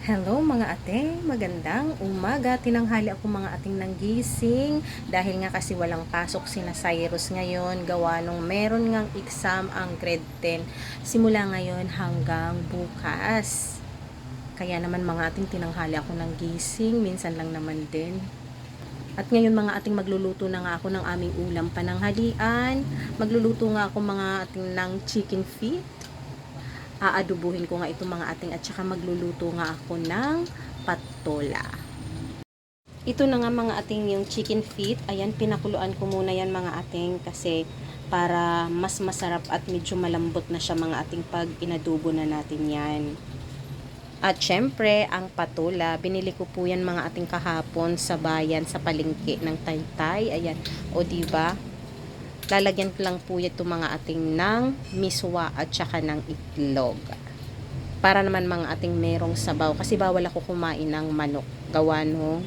Hello mga ate, magandang umaga. Tinanghali ako mga ating nanggising dahil nga kasi walang pasok sina Cyrus ngayon gawa nung meron ngang exam ang grade 10 simula ngayon hanggang bukas. Kaya naman mga ating tinanghali ako ng gising, minsan lang naman din. At ngayon mga ating magluluto na nga ako ng aming ulam pananghalian. Magluluto nga ako mga ating ng chicken feet. Aadubuhin ko nga itong mga ating at saka magluluto nga ako ng patola. Ito na nga mga ating yung chicken feet. Ayan, pinakuluan ko muna yan mga ating kasi para mas masarap at medyo malambot na siya mga ating pag inadubo na natin yan. At syempre, ang patola, binili ko po yan mga ating kahapon sa bayan, sa palengke ng Taytay. Ayan, o diba? Lalagyan ko lang po ito mga ating ng miswa at saka ng itlog. Para naman mga ating merong sabaw. Kasi bawal ako kumain ng manok. Gawa no,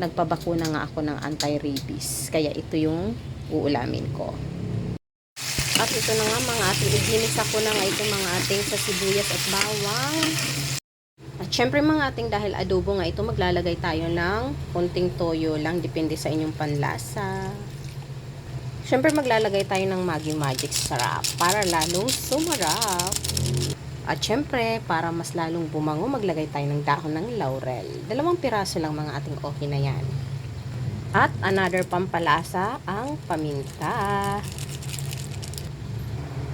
nagpabakuna nga ako ng anti-rabies. Kaya ito yung uulamin ko. At ito na nga mga ating iginis ako na nga ito mga ating sa sibuyas at bawang. At syempre mga ating dahil adobo nga ito, maglalagay tayo ng konting toyo lang. Depende sa inyong panlasa. Siyempre maglalagay tayo ng Maggi Magic Sarap para lalong sumarap. At syempre, para mas lalong bumango, maglagay tayo ng dahon ng laurel. 2 piraso lang mga ating okay na yan. At another pampalasa, ang paminta.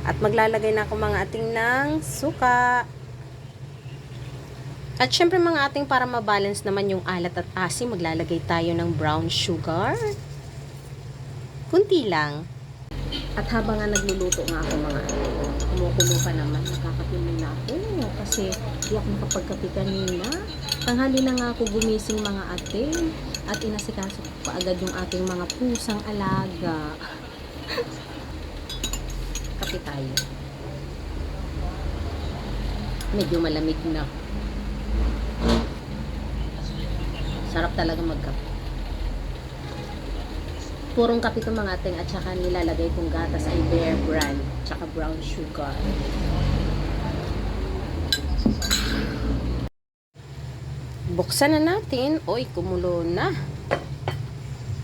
At maglalagay na ako mga ating ng suka. At syempre mga ating para mabalance naman yung alat at asim, maglalagay tayo ng brown sugar. Kunti lang. At habang nga nagluluto nga ako mga ate, kumukulo pa naman, nakakapili na ako kasi di ako nakapagkape kanina. Tanghali na nga ako gumising mga ate at inasikaso ko pa agad yung ating mga pusang alaga. Kape tayo. Medyo malamig na. Sarap talaga magkape. Purong kape itong mga ating at saka nilalagay kong gatas ay Bear Brand tsaka brown sugar. Buksan na natin. Oy, kumulo na.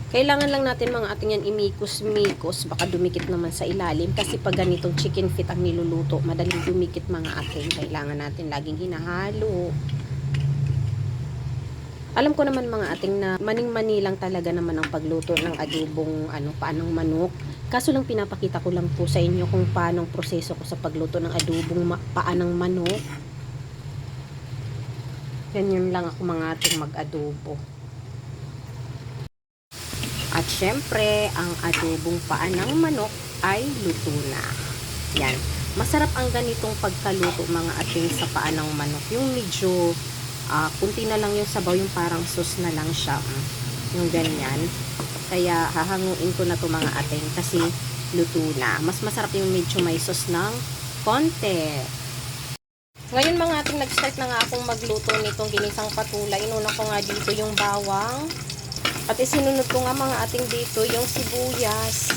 Kailangan lang natin mga ating yan imikos-mikos. Baka dumikit naman sa ilalim. Kasi pag ganitong chicken feet ang niluluto, madaling dumikit mga ating. Kailangan natin laging hinahalo. Alam ko naman mga ating na maning-mani lang talaga naman ang pagluto ng adobong paanong manok. Kaso lang pinapakita ko lang po sa inyo kung paano ang proseso ko sa pagluto ng adobong paanang manok. Ganyan lang ako mga ating mag-adobo. At syempre, ang adobong paanang manok ay luto na. Yan. Masarap ang ganitong pagkaluto mga ating sa paanang manok. Yung medyo kunti na lang yung sabaw, yung parang sauce na lang siya, yung ganyan. Kaya hahanguin ko na to mga ating kasi luto na. Mas masarap yung medyo may sauce ng konti. Ngayon mga ating nag-start na nga akong magluto nitong ginisang patula. Inuna ko nga dito yung bawang at isinunod ko nga mga ating dito yung sibuyas.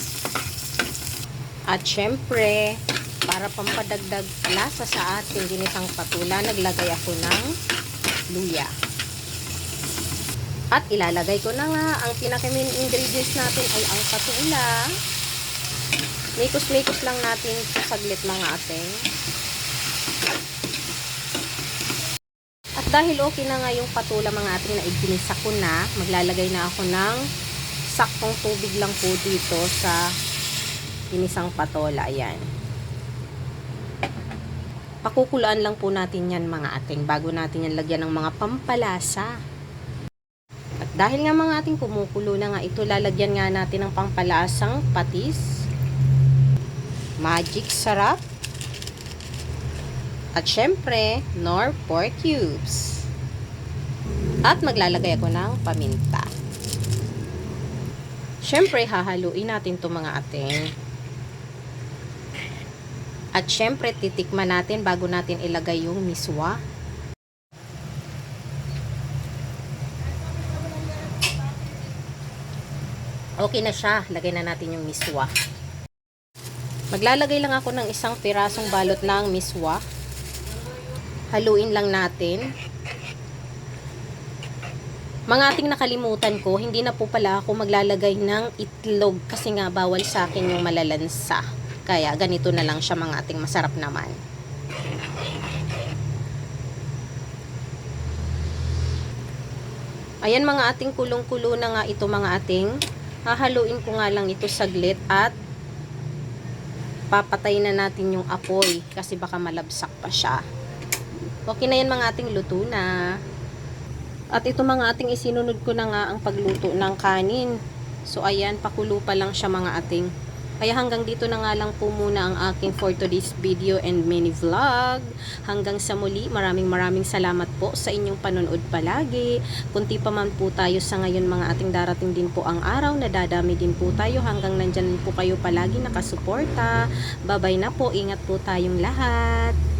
At syempre, para pampadagdag lasa sa ating ginisang patula, naglagay ako ng luya. At ilalagay ko na nga ang pinaka-main ingredients natin ay ang patula. Mikos-mikos lang natin sa saglit mga ating. At dahil okay na nga yung patula mga ating na iginisa ko na, maglalagay na ako ng saktong tubig lang po dito sa ginisang patola. Ayan. Pakukulaan lang po natin yan mga ating bago natin yan lagyan ng mga pampalasa. At dahil nga mga ating kumukulo na nga ito, lalagyan nga natin ng pampalasang patis, magic sarap, at syempre, nor pork cubes. At maglalagay ako ng paminta. Syempre, hahaluin natin to mga ating. At syempre, titikman natin bago natin ilagay yung miswa. Okay na siya. Lagay na natin yung miswa. Maglalagay lang ako ng 1 pirasong balot ng miswa. Haluin lang natin. Mga ating nakalimutan ko, hindi na po pala ako maglalagay ng itlog kasi nga bawal sa akin yung malalansa. Kaya ganito na lang siya mga ating, masarap naman. Ayan mga ating kulong-kulo na nga ito mga ating. Hahaluin ko nga lang ito saglit at papatay na natin yung apoy kasi baka malabsak pa siya. Okay na yan mga ating, luto na. At ito mga ating, isinunod ko na nga ang pagluto ng kanin. So ayan, pakulo pa lang siya mga ating. Kaya hanggang dito na nga lang po muna ang aking for today's video and mini vlog. Hanggang sa muli, maraming salamat po sa inyong panonood palagi. Kunti pa man po tayo sa ngayon mga ating, darating din po ang araw na dadami din po tayo. Hanggang nandyan po kayo palagi nakasuporta. Bye bye na po, ingat po tayong lahat.